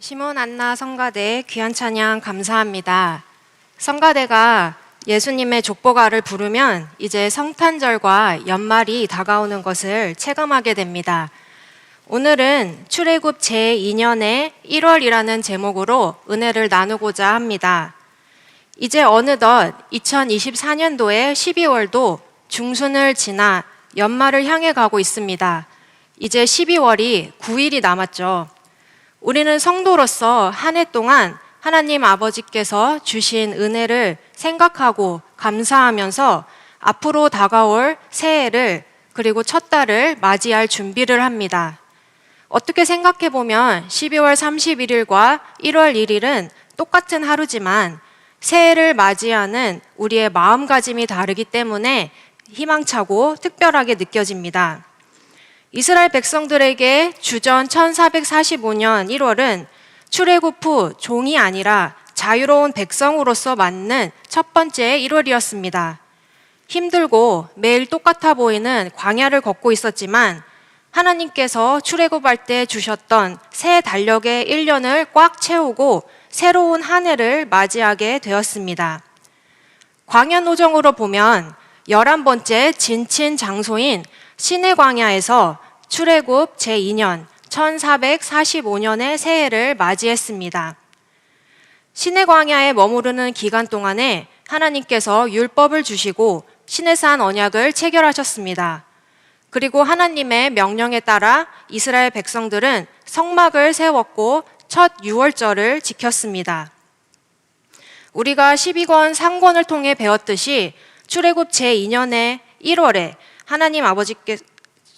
시몬 안나 성가대 귀한 찬양 감사합니다. 성가대가 예수님의 족보가를 부르면 이제 성탄절과 연말이 다가오는 것을 체감하게 됩니다. 오늘은 출애굽 제2년의 1월이라는 제목으로 은혜를 나누고자 합니다. 이제 어느덧 2024년도의 12월도 중순을 지나 연말을 향해 가고 있습니다. 이제 12월이 9일이 남았죠. 우리는 성도로서 한 해 동안 하나님 아버지께서 주신 은혜를 생각하고 감사하면서 앞으로 다가올 새해를 그리고 첫 달을 맞이할 준비를 합니다. 어떻게 생각해 보면 12월 31일과 1월 1일은 똑같은 하루지만 새해를 맞이하는 우리의 마음가짐이 다르기 때문에 희망차고 특별하게 느껴집니다. 이스라엘 백성들에게 주전 1445년 1월은 출애굽 후 종이 아니라 자유로운 백성으로서 맞는 첫 번째 1월이었습니다. 힘들고 매일 똑같아 보이는 광야를 걷고 있었지만 하나님께서 출애굽할 때 주셨던 새 달력의 1년을 꽉 채우고 새로운 한 해를 맞이하게 되었습니다. 광야 노정으로 보면 11번째 진친 장소인 시내 광야에서 출애굽 제2년 1445년의 새해를 맞이했습니다. 시내 광야에 머무르는 기간 동안에 하나님께서 율법을 주시고 시내산 언약을 체결하셨습니다. 그리고 하나님의 명령에 따라 이스라엘 백성들은 성막을 세웠고 첫 유월절을 지켰습니다. 우리가 12권 상권을 통해 배웠듯이 출애굽 제2년의 1월에 하나님 아버지께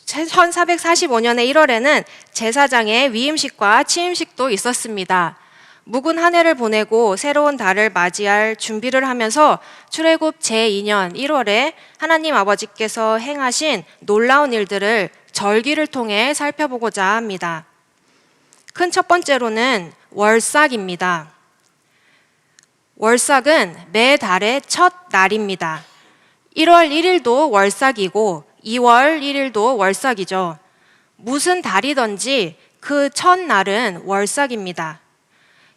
1445년의 1월에는 제사장의 위임식과 취임식도 있었습니다. 묵은 한 해를 보내고 새로운 달을 맞이할 준비를 하면서 출애굽 제2년 1월에 하나님 아버지께서 행하신 놀라운 일들을 절기를 통해 살펴보고자 합니다. 큰 첫 번째로는 월삭입니다. 월삭은 매 달의 첫 날입니다. 1월 1일도 월삭이고 2월 1일도 월삭이죠. 무슨 달이든지 그 첫날은 월삭입니다.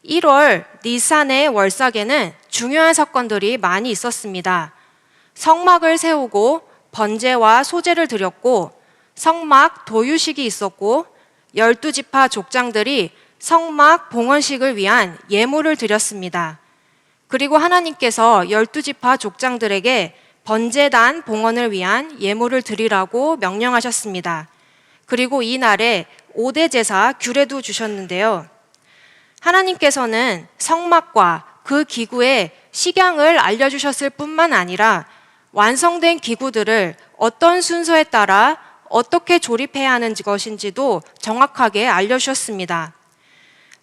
1월 니산의 월삭에는 중요한 사건들이 많이 있었습니다. 성막을 세우고 번제와 소제를 드렸고 성막 도유식이 있었고 12지파 족장들이 성막 봉헌식을 위한 예물을 드렸습니다. 그리고 하나님께서 12지파 족장들에게 번제단 봉헌을 위한 예물을 드리라고 명령하셨습니다. 그리고 이 날에 5대 제사 규례도 주셨는데요. 하나님께서는 성막과 그 기구의 식양을 알려주셨을 뿐만 아니라 완성된 기구들을 어떤 순서에 따라 어떻게 조립해야 하는 것인지도 정확하게 알려주셨습니다.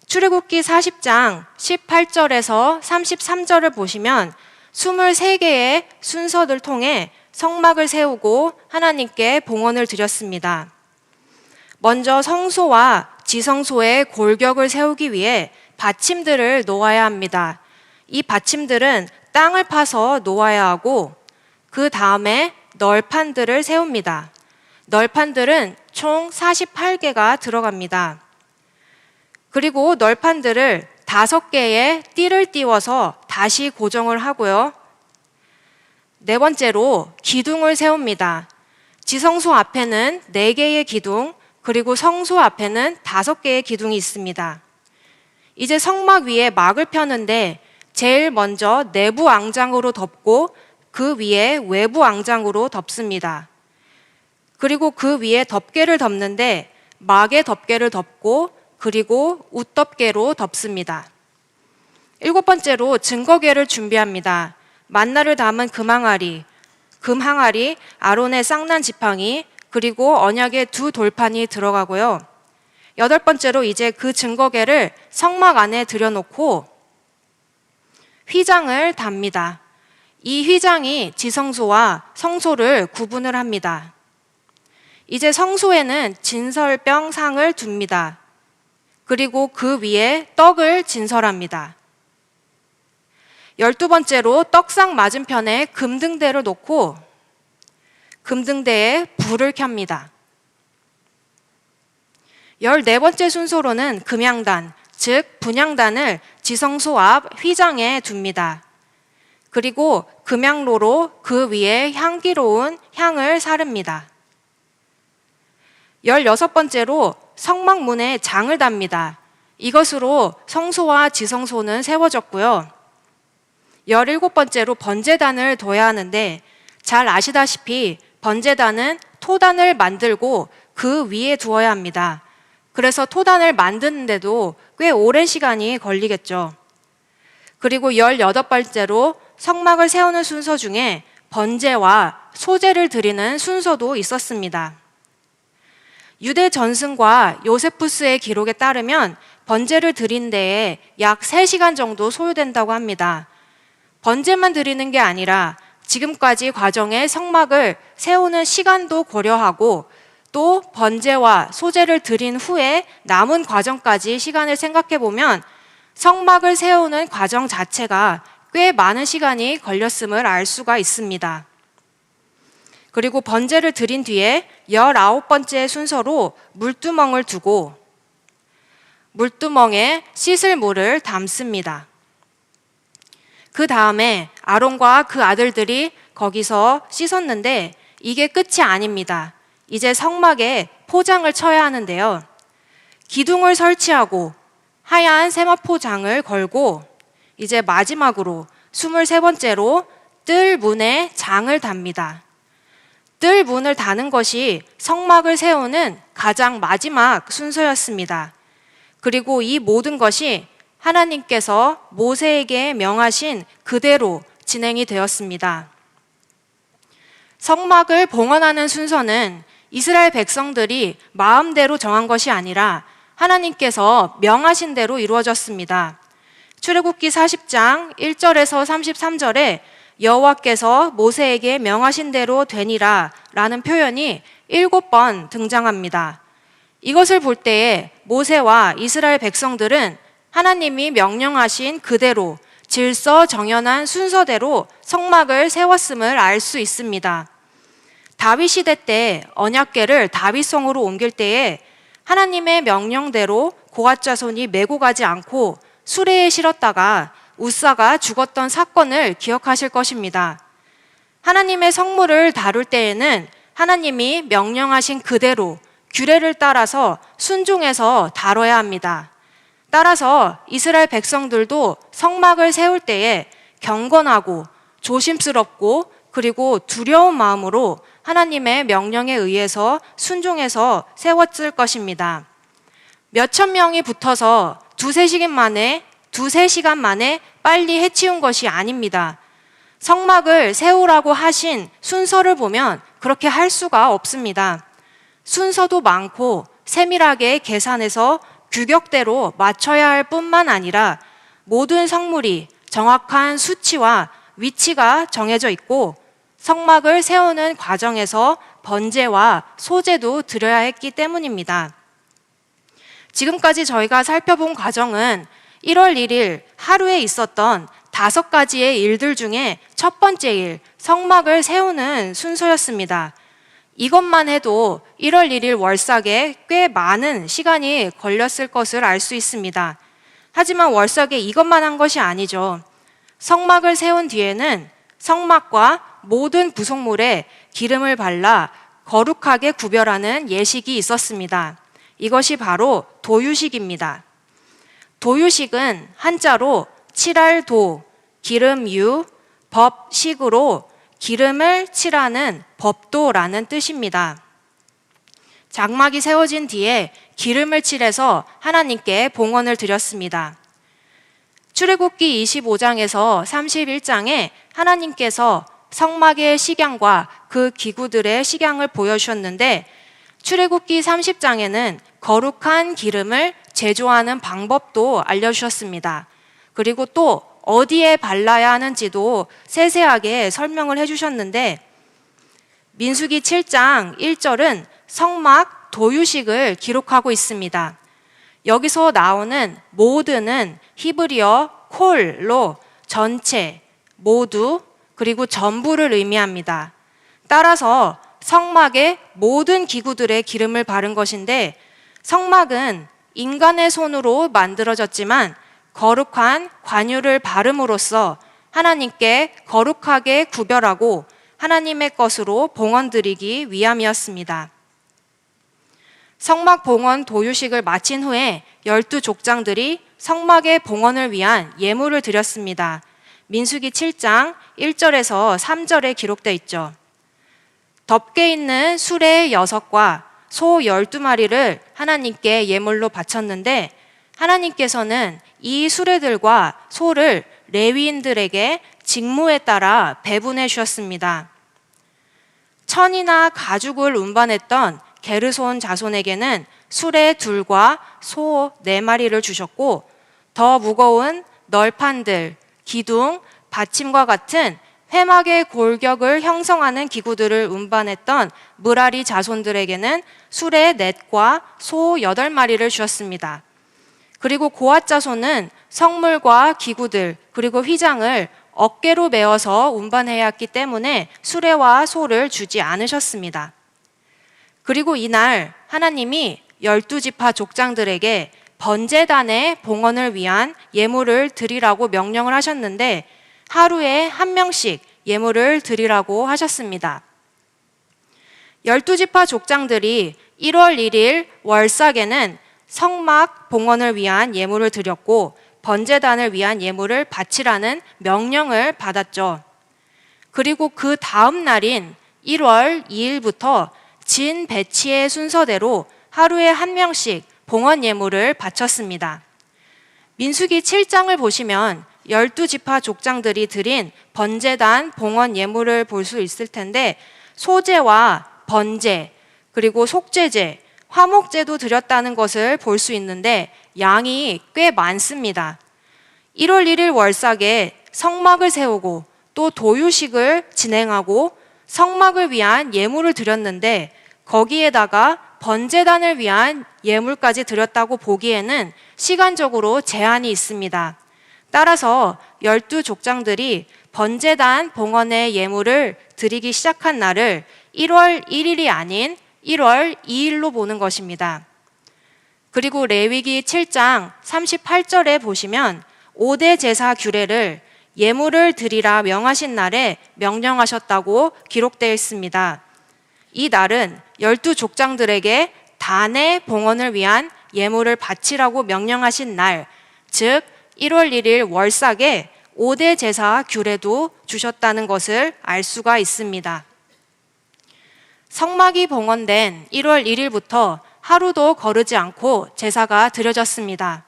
출애굽기 40장 18절에서 33절을 보시면 23개의 순서를 통해 성막을 세우고 하나님께 봉헌을 드렸습니다. 먼저 성소와 지성소의 골격을 세우기 위해 받침들을 놓아야 합니다. 이 받침들은 땅을 파서 놓아야 하고 그 다음에 널판들을 세웁니다. 널판들은 총 48개가 들어갑니다. 그리고 널판들을 5개의 띠를 띄워서 다시 고정을 하고요. 네 번째로 기둥을 세웁니다. 지성소 앞에는 4개의 기둥, 그리고 성소 앞에는 5개의 기둥이 있습니다. 이제 성막 위에 막을 펴는데 제일 먼저 내부 앙장으로 덮고 그 위에 외부 앙장으로 덮습니다. 그리고 그 위에 덮개를 덮는데 막의 덮개를 덮고 그리고 웃덮개로 덮습니다. 7번째로 증거궤를 준비합니다. 만나를 담은 금항아리, 아론의 쌍난 지팡이, 그리고 언약의 2 돌판이 들어가고요. 8번째로 이제 그 증거궤를 성막 안에 들여놓고 휘장을 답니다. 이 휘장이 지성소와 성소를 구분을 합니다. 이제 성소에는 진설병 상을 둡니다. 그리고 그 위에 떡을 진설합니다. 12번째로 떡상 맞은편에 금등대를 놓고 금등대에 불을 켭니다. 14번째 순서로는 금향단, 즉 분향단을 지성소 앞 휘장에 둡니다. 그리고 금향로로 그 위에 향기로운 향을 사릅니다. 16번째로 성막문에 장을 답니다. 이것으로 성소와 지성소는 세워졌고요. 17번째로 번제단을 둬야 하는데 잘 아시다시피 번제단은 토단을 만들고 그 위에 두어야 합니다. 그래서 토단을 만드는데도 꽤 오랜 시간이 걸리겠죠. 그리고 18번째로 성막을 세우는 순서 중에 번제와 소제를 드리는 순서도 있었습니다. 유대 전승과 요세푸스의 기록에 따르면 번제를 드린 데에 약 3시간 정도 소요된다고 합니다. 번제만 드리는 게 아니라 지금까지 과정에 성막을 세우는 시간도 고려하고 또 번제와 소제를 드린 후에 남은 과정까지 시간을 생각해 보면 성막을 세우는 과정 자체가 꽤 많은 시간이 걸렸음을 알 수가 있습니다. 그리고 번제를 드린 뒤에 19번째 순서로 물두멍을 두고 물두멍에 씻을 물을 담습니다. 그 다음에 아론과 그 아들들이 거기서 씻었는데 이게 끝이 아닙니다. 이제 성막에 포장을 쳐야 하는데요. 기둥을 설치하고 하얀 세마포장을 걸고 이제 마지막으로 23번째로 뜰 문에 장을 답니다. 뜰 문을 다는 것이 성막을 세우는 가장 마지막 순서였습니다. 그리고 이 모든 것이 하나님께서 모세에게 명하신 그대로 진행이 되었습니다. 성막을 봉헌하는 순서는 이스라엘 백성들이 마음대로 정한 것이 아니라 하나님께서 명하신 대로 이루어졌습니다. 출애굽기 40장 1절에서 33절에 여호와께서 모세에게 명하신 대로 되니라 라는 표현이 7번 등장합니다. 이것을 볼 때에 모세와 이스라엘 백성들은 하나님이 명령하신 그대로 질서정연한 순서대로 성막을 세웠음을 알 수 있습니다. 다윗 시대 때 언약궤를 다윗성으로 옮길 때에 하나님의 명령대로 고앗 자손이 메고 가지 않고 수레에 실었다가 우사가 죽었던 사건을 기억하실 것입니다. 하나님의 성물을 다룰 때에는 하나님이 명령하신 그대로 규례를 따라서 순종해서 다뤄야 합니다. 따라서 이스라엘 백성들도 성막을 세울 때에 경건하고 조심스럽고 그리고 두려운 마음으로 하나님의 명령에 의해서 순종해서 세웠을 것입니다. 몇천 명이 붙어서 두세 시간 만에 빨리 해치운 것이 아닙니다. 성막을 세우라고 하신 순서를 보면 그렇게 할 수가 없습니다. 순서도 많고 세밀하게 계산해서 규격대로 맞춰야 할 뿐만 아니라 모든 성물이 정확한 수치와 위치가 정해져 있고 성막을 세우는 과정에서 번제와 소제도 드려야 했기 때문입니다. 지금까지 저희가 살펴본 과정은 1월 1일 하루에 있었던 5가지의 일들 중에 첫 번째 일, 성막을 세우는 순서였습니다. 이것만 해도 1월 1일 월삭에 꽤 많은 시간이 걸렸을 것을 알 수 있습니다. 하지만 월삭에 이것만 한 것이 아니죠. 성막을 세운 뒤에는 성막과 모든 구성물에 기름을 발라 거룩하게 구별하는 예식이 있었습니다. 이것이 바로 도유식입니다. 도유식은 한자로 칠할 도, 기름유, 법식으로 기름을 칠하는 법도라는 뜻입니다. 장막이 세워진 뒤에 기름을 칠해서 하나님께 봉헌을 드렸습니다. 출애굽기 25장에서 31장에 하나님께서 성막의 식양과 그 기구들의 식양을 보여주셨는데 출애굽기 30장에는 거룩한 기름을 제조하는 방법도 알려주셨습니다. 그리고 또 어디에 발라야 하는지도 세세하게 설명을 해주셨는데 민수기 7장 1절은 성막 도유식을 기록하고 있습니다. 여기서 나오는 모두는 히브리어 콜로 전체, 모두, 그리고 전부를 의미합니다. 따라서 성막의 모든 기구들의 기름을 바른 것인데 성막은 인간의 손으로 만들어졌지만 거룩한 관유를 바름으로써 하나님께 거룩하게 구별하고 하나님의 것으로 봉헌드리기 위함이었습니다. 성막 봉헌 도유식을 마친 후에 12족장들이 성막의 봉헌을 위한 예물을 드렸습니다. 민수기 7장 1절에서 3절에 기록되어 있죠. 덮개 있는 수레 6과 소 12마리를 하나님께 예물로 바쳤는데 하나님께서는 이 수레들과 소를 레위인들에게 직무에 따라 배분해 주셨습니다. 천이나 가죽을 운반했던 게르손 자손에게는 수레 2과 소 4마리를 주셨고 더 무거운 널판들, 기둥, 받침과 같은 회막의 골격을 형성하는 기구들을 운반했던 무라리 자손들에게는 수레 4과 소 8마리를 주었습니다. 그리고 고앗 자손은 성물과 기구들 그리고 휘장을 어깨로 메어서 운반해야 했기 때문에 수레와 소를 주지 않으셨습니다. 그리고 이날 하나님이 12지파 족장들에게 번제단의 봉헌을 위한 예물을 드리라고 명령을 하셨는데 하루에 한 명씩 예물을 드리라고 하셨습니다. 12지파 족장들이 1월 1일 월삭에는 성막 봉헌을 위한 예물을 드렸고 번제단을 위한 예물을 바치라는 명령을 받았죠. 그리고 그 다음 날인 1월 2일부터 진 배치의 순서대로 하루에 한 명씩 봉헌 예물을 바쳤습니다. 민수기 7장을 보시면 12지파 족장들이 드린 번제단 봉헌 예물을 볼 수 있을 텐데 소제와 번제 그리고 속죄제, 화목제도 드렸다는 것을 볼 수 있는데 양이 꽤 많습니다. 1월 1일 월삭에 성막을 세우고 또 도유식을 진행하고 성막을 위한 예물을 드렸는데 거기에다가 번제단을 위한 예물까지 드렸다고 보기에는 시간적으로 제한이 있습니다. 따라서 12족장들이 번제단 봉헌의 예물을 드리기 시작한 날을 1월 1일이 아닌 1월 2일로 보는 것입니다. 그리고 레위기 7장 38절에 보시면 5대 제사 규례를 예물을 드리라 명하신 날에 명령하셨다고 기록되어 있습니다. 이 날은 12족장들에게 단의 봉헌을 위한 예물을 바치라고 명령하신 날, 즉 1월 1일 월삭에 5대 제사 규례도 주셨다는 것을 알 수가 있습니다. 성막이 봉헌된 1월 1일부터 하루도 거르지 않고 제사가 드려졌습니다.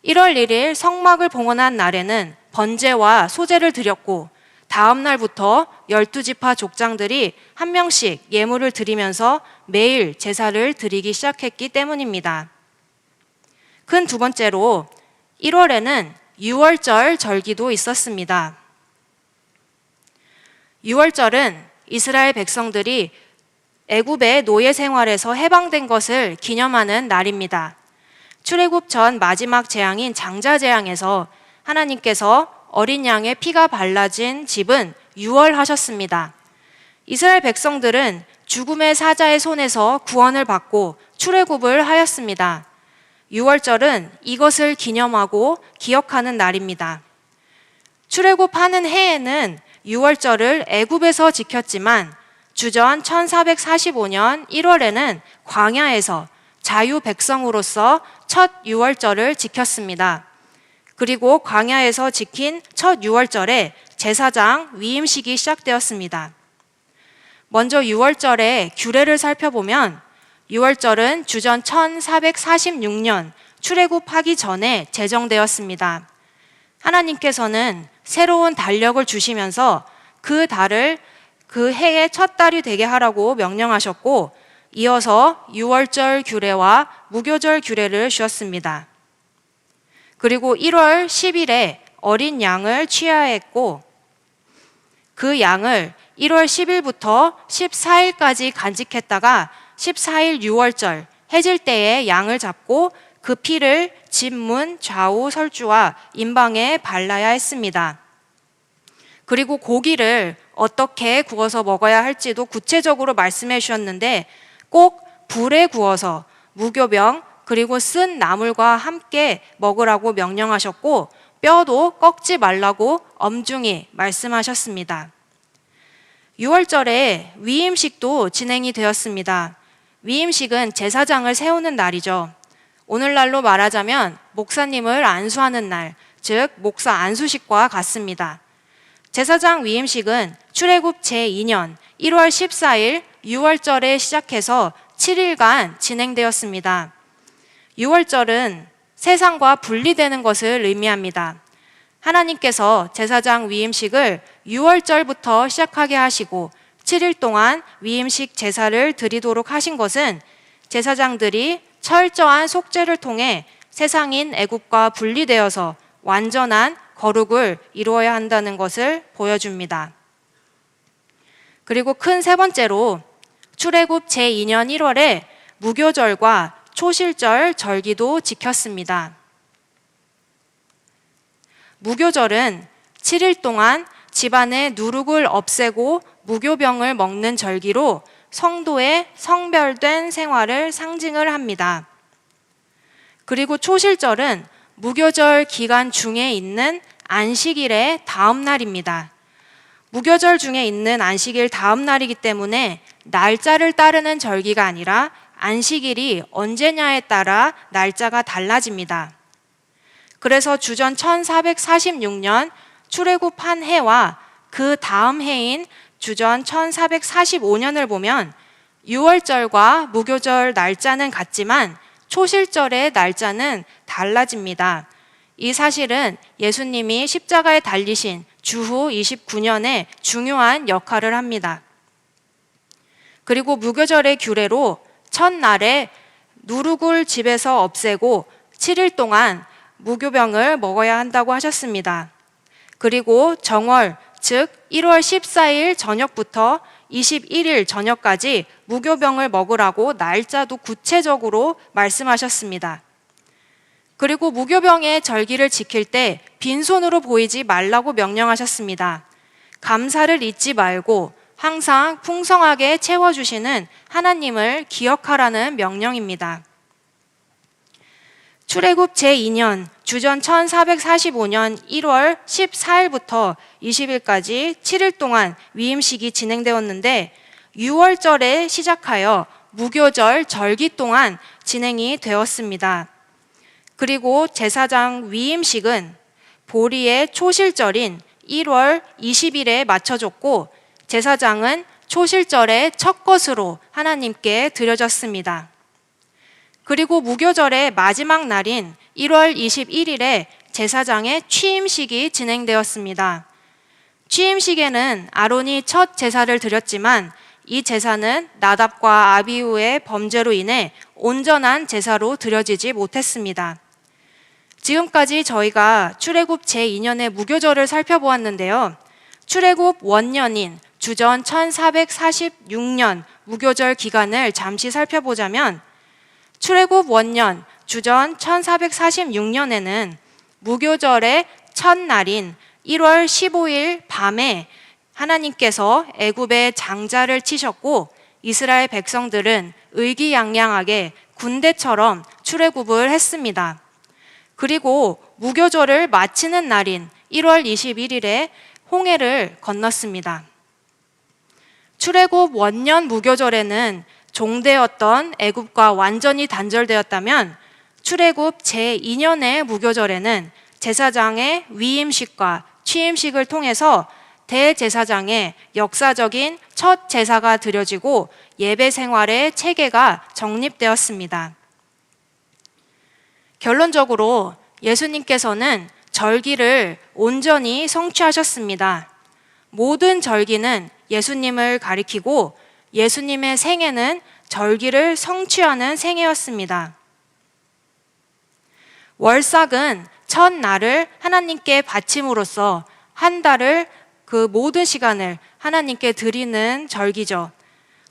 1월 1일 성막을 봉헌한 날에는 번제와 소제를 드렸고 다음 날부터 12지파 족장들이 한 명씩 예물을 드리면서 매일 제사를 드리기 시작했기 때문입니다. 큰 두 번째로 1월에는 유월절 절기도 있었습니다. 유월절은 이스라엘 백성들이 애굽의 노예 생활에서 해방된 것을 기념하는 날입니다. 출애굽 전 마지막 재앙인 장자 재앙에서 하나님께서 어린 양의 피가 발라진 집은 유월하셨습니다. 이스라엘 백성들은 죽음의 사자의 손에서 구원을 받고 출애굽을 하였습니다. 유월절은 이것을 기념하고 기억하는 날입니다. 출애굽하는 해에는 유월절을 애굽에서 지켰지만 주전 1445년 1월에는 광야에서 자유 백성으로서 첫 유월절을 지켰습니다. 그리고 광야에서 지킨 첫 유월절에 제사장 위임식이 시작되었습니다. 먼저 유월절의 규례를 살펴보면 유월절은 주전 1446년 출애굽하기 전에 제정되었습니다. 하나님께서는 새로운 달력을 주시면서 그 달을 그 해의 첫 달이 되게 하라고 명령하셨고 이어서 유월절 규례와 무교절 규례를 주었습니다. 그리고 1월 10일에 어린 양을 취해야 했고 그 양을 1월 10일부터 14일까지 간직했다가 14일 유월절 해질 때에 양을 잡고 그 피를 집 문 좌우 설주와 임방에 발라야 했습니다. 그리고 고기를 어떻게 구워서 먹어야 할지도 구체적으로 말씀해 주셨는데 꼭 불에 구워서 무교병 그리고 쓴 나물과 함께 먹으라고 명령하셨고 뼈도 꺾지 말라고 엄중히 말씀하셨습니다. 6월절에 위임식도 진행이 되었습니다. 위임식은 제사장을 세우는 날이죠. 오늘날로 말하자면 목사님을 안수하는 날, 즉 목사 안수식과 같습니다. 제사장 위임식은 출애굽 제2년 1월 14일 6월절에 시작해서 7일간 진행되었습니다. 6월절은 세상과 분리되는 것을 의미합니다. 하나님께서 제사장 위임식을 6월절부터 시작하게 하시고 7일 동안 위임식 제사를 드리도록 하신 것은 제사장들이 철저한 속죄를 통해 세상인 애굽과 분리되어서 완전한 거룩을 이루어야 한다는 것을 보여줍니다. 그리고 큰 세 번째로 출애굽 제2년 1월에 무교절과 초실절 절기도 지켰습니다. 무교절은 7일 동안 집안의 누룩을 없애고 무교병을 먹는 절기로 성도의 성별된 생활을 상징을 합니다. 그리고 초실절은 무교절 기간 중에 있는 안식일의 다음 날입니다. 무교절 중에 있는 안식일 다음 날이기 때문에 날짜를 따르는 절기가 아니라 안식일이 언제냐에 따라 날짜가 달라집니다. 그래서 주전 1446년 출애굽한 해와 그 다음 해인 주전 1445년을 보면 6월절과 무교절 날짜는 같지만 초실절의 날짜는 달라집니다. 이 사실은 예수님이 십자가에 달리신 주후 29년에 중요한 역할을 합니다. 그리고 무교절의 규례로 첫날에 누룩을 집에서 없애고 7일 동안 무교병을 먹어야 한다고 하셨습니다. 그리고 정월, 즉 1월 14일 저녁부터 21일 저녁까지 무교병을 먹으라고 날짜도 구체적으로 말씀하셨습니다. 그리고 무교병의 절기를 지킬 때 빈손으로 보이지 말라고 명령하셨습니다. 감사를 잊지 말고 항상 풍성하게 채워주시는 하나님을 기억하라는 명령입니다. 출애굽 제2년 주전 1445년 1월 14일부터 20일까지 7일 동안 위임식이 진행되었는데 6월절에 시작하여 무교절 절기 동안 진행이 되었습니다. 그리고 제사장 위임식은 보리의 초실절인 1월 20일에 맞춰졌고 제사장은 초실절의 첫 것으로 하나님께 드려졌습니다. 그리고 무교절의 마지막 날인 1월 21일에 제사장의 취임식이 진행되었습니다. 취임식에는 아론이 첫 제사를 드렸지만 이 제사는 나답과 아비후의 범죄로 인해 온전한 제사로 드려지지 못했습니다. 지금까지 저희가 출애굽 제2년의 무교절을 살펴보았는데요. 출애굽 원년인 주전 1446년 무교절 기간을 잠시 살펴보자면 출애굽 원년 주전 1446년에는 무교절의 첫날인 1월 15일 밤에 하나님께서 애굽의 장자를 치셨고 이스라엘 백성들은 의기양양하게 군대처럼 출애굽을 했습니다. 그리고 무교절을 마치는 날인 1월 21일에 홍해를 건넜습니다. 출애굽 원년 무교절에는 종되었던 애굽과 완전히 단절되었다면 출애굽 제2년의 무교절에는 제사장의 위임식과 취임식을 통해서 대제사장의 역사적인 첫 제사가 드려지고 예배 생활의 체계가 정립되었습니다. 결론적으로 예수님께서는 절기를 온전히 성취하셨습니다. 모든 절기는 예수님을 가리키고 예수님의 생애는 절기를 성취하는 생애였습니다. 월삭은 첫날을 하나님께 바침으로써 한 달을 그 모든 시간을 하나님께 드리는 절기죠.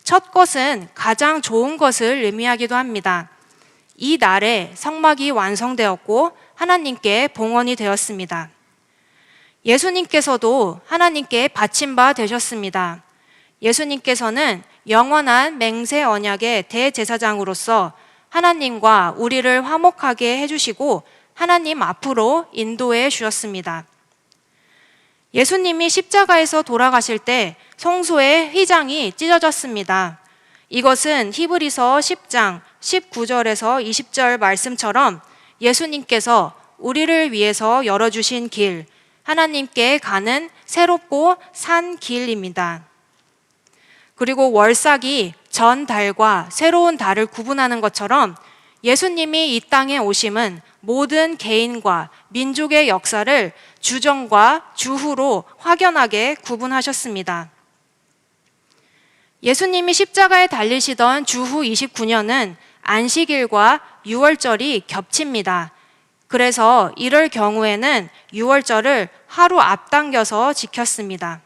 첫 것은 가장 좋은 것을 의미하기도 합니다. 이 날에 성막이 완성되었고 하나님께 봉헌이 되었습니다. 예수님께서도 하나님께 바친 바 되셨습니다. 예수님께서는 영원한 맹세 언약의 대제사장으로서 하나님과 우리를 화목하게 해주시고 하나님 앞으로 인도해 주셨습니다. 예수님이 십자가에서 돌아가실 때 성소의 휘장이 찢어졌습니다. 이것은 히브리서 10장 19절에서 20절 말씀처럼 예수님께서 우리를 위해서 열어주신 길, 하나님께 가는 새롭고 산 길입니다. 그리고 월삭이 전 달과 새로운 달을 구분하는 것처럼 예수님이 이 땅에 오심은 모든 개인과 민족의 역사를 주전과 주후로 확연하게 구분하셨습니다. 예수님이 십자가에 달리시던 주후 29년은 안식일과 유월절이 겹칩니다. 그래서 이럴 경우에는 유월절을 하루 앞당겨서 지켰습니다.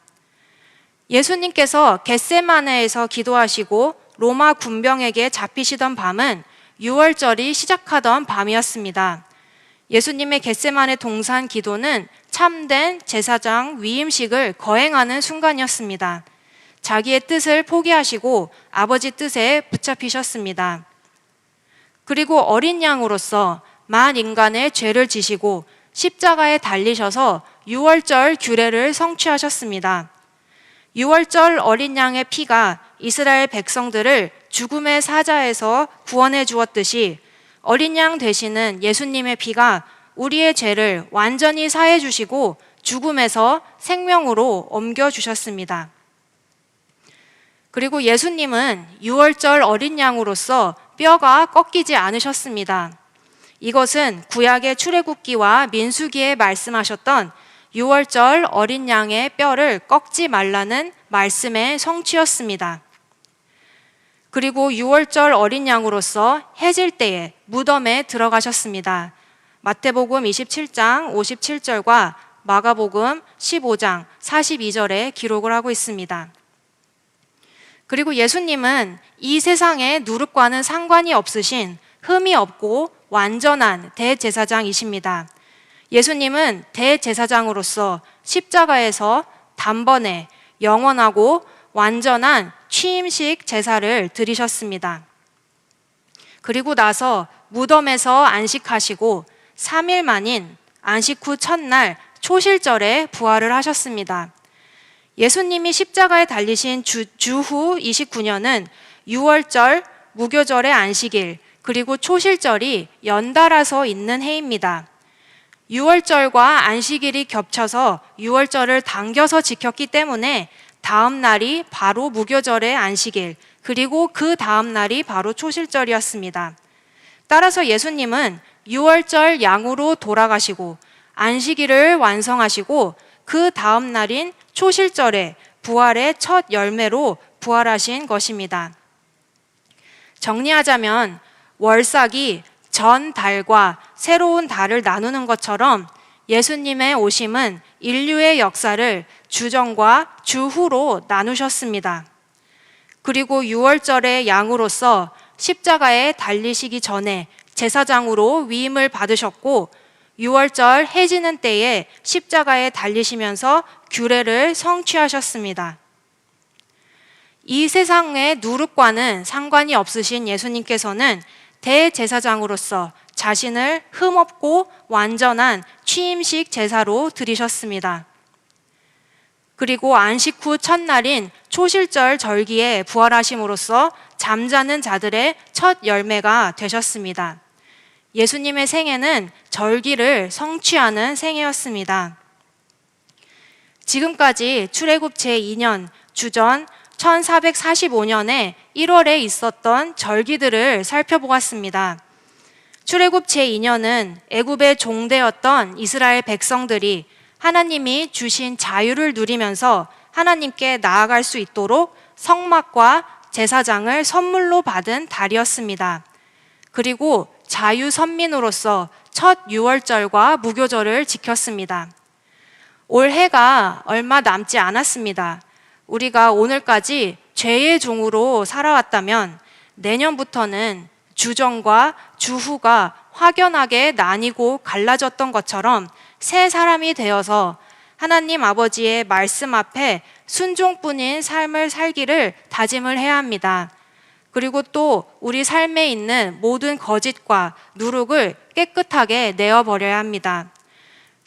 예수님께서 겟세마네에서 기도하시고 로마 군병에게 잡히시던 밤은 유월절이 시작하던 밤이었습니다. 예수님의 겟세마네 동산 기도는 참된 제사장 위임식을 거행하는 순간이었습니다. 자기의 뜻을 포기하시고 아버지 뜻에 붙잡히셨습니다. 그리고 어린 양으로서 만 인간의 죄를 지시고 십자가에 달리셔서 유월절 규례를 성취하셨습니다. 유월절 어린 양의 피가 이스라엘 백성들을 죽음의 사자에서 구원해 주었듯이 어린 양 되시는 예수님의 피가 우리의 죄를 완전히 사해 주시고 죽음에서 생명으로 옮겨 주셨습니다. 그리고 예수님은 유월절 어린 양으로서 뼈가 꺾이지 않으셨습니다. 이것은 구약의 출애굽기와 민수기에 말씀하셨던 유월절 어린 양의 뼈를 꺾지 말라는 말씀의 성취였습니다. 그리고 유월절 어린 양으로서 해질 때에 무덤에 들어가셨습니다. 마태복음 27장 57절과 마가복음 15장 42절에 기록을 하고 있습니다. 그리고 예수님은 이 세상의 누룩과는 상관이 없으신 흠이 없고 완전한 대제사장이십니다. 예수님은 대제사장으로서 십자가에서 단번에 영원하고 완전한 취임식 제사를 드리셨습니다. 그리고 나서 무덤에서 안식하시고 3일 만인 안식 후 첫날 초실절에 부활을 하셨습니다. 예수님이 십자가에 달리신 주후 29년은 유월절, 무교절의 안식일, 그리고 초실절이 연달아서 있는 해입니다. 유월절과 안식일이 겹쳐서 유월절을 당겨서 지켰기 때문에 다음 날이 바로 무교절의 안식일, 그리고 그 다음 날이 바로 초실절이었습니다. 따라서 예수님은 유월절 양으로 돌아가시고 안식일을 완성하시고 그 다음 날인 초실절에 부활의 첫 열매로 부활하신 것입니다. 정리하자면 월삭이 전 달과 새로운 달을 나누는 것처럼 예수님의 오심은 인류의 역사를 주전과 주후로 나누셨습니다. 그리고 유월절의 양으로서 십자가에 달리시기 전에 제사장으로 위임을 받으셨고 유월절 해지는 때에 십자가에 달리시면서 규례를 성취하셨습니다. 이 세상의 누룩과는 상관이 없으신 예수님께서는 대제사장으로서 자신을 흠없고 완전한 취임식 제사로 드리셨습니다. 그리고 안식 후 첫날인 초실절 절기에 부활하심으로써 잠자는 자들의 첫 열매가 되셨습니다. 예수님의 생애는 절기를 성취하는 생애였습니다. 지금까지 출애굽 제2년 주전 1445년에 1월에 있었던 절기들을 살펴보았습니다. 출애굽 제2년은 애굽의 종되었던 이스라엘 백성들이 하나님이 주신 자유를 누리면서 하나님께 나아갈 수 있도록 성막과 제사장을 선물로 받은 달이었습니다. 그리고 자유 선민으로서 첫 유월절과 무교절을 지켰습니다. 올해가 얼마 남지 않았습니다. 우리가 오늘까지 죄의 종으로 살아왔다면 내년부터는 주전과 주후가 확연하게 나뉘고 갈라졌던 것처럼 새 사람이 되어서 하나님 아버지의 말씀 앞에 순종뿐인 삶을 살기를 다짐을 해야 합니다. 그리고 또 우리 삶에 있는 모든 거짓과 누룩을 깨끗하게 내어버려야 합니다.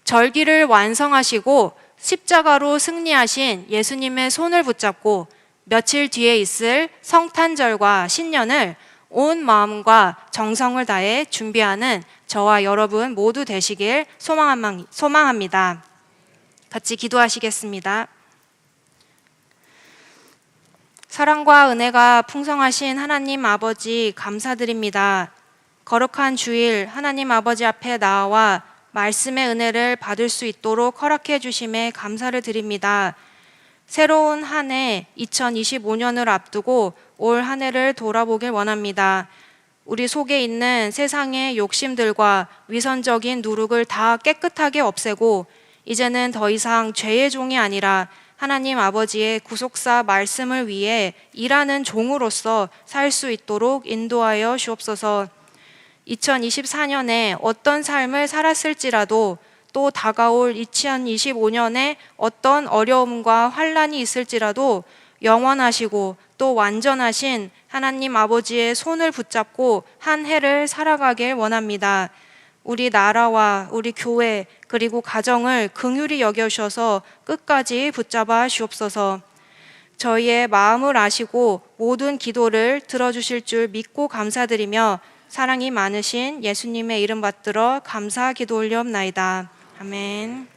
절기를 완성하시고 십자가로 승리하신 예수님의 손을 붙잡고 며칠 뒤에 있을 성탄절과 신년을 온 마음과 정성을 다해 준비하는 저와 여러분 모두 되시길 소망합니다. 같이 기도하시겠습니다. 사랑과 은혜가 풍성하신 하나님 아버지 감사드립니다. 거룩한 주일 하나님 아버지 앞에 나와 말씀의 은혜를 받을 수 있도록 허락해 주심에 감사를 드립니다. 새로운 한 해 2025년을 앞두고 올 한 해를 돌아보길 원합니다. 우리 속에 있는 세상의 욕심들과 위선적인 누룩을 다 깨끗하게 없애고 이제는 더 이상 죄의 종이 아니라 하나님 아버지의 구속사 말씀을 위해 일하는 종으로서 살 수 있도록 인도하여 주옵소서. 2024년에 어떤 삶을 살았을지라도 또 다가올 2025년에 어떤 어려움과 환란이 있을지라도 영원하시고 또 완전하신 하나님 아버지의 손을 붙잡고 한 해를 살아가길 원합니다. 우리 나라와 우리 교회 그리고 가정을 긍휼히 여겨주셔서 끝까지 붙잡아 주옵소서. 저희의 마음을 아시고 모든 기도를 들어주실 줄 믿고 감사드리며 사랑이 많으신 예수님의 이름 받들어 감사 기도 올리옵나이다. 아멘.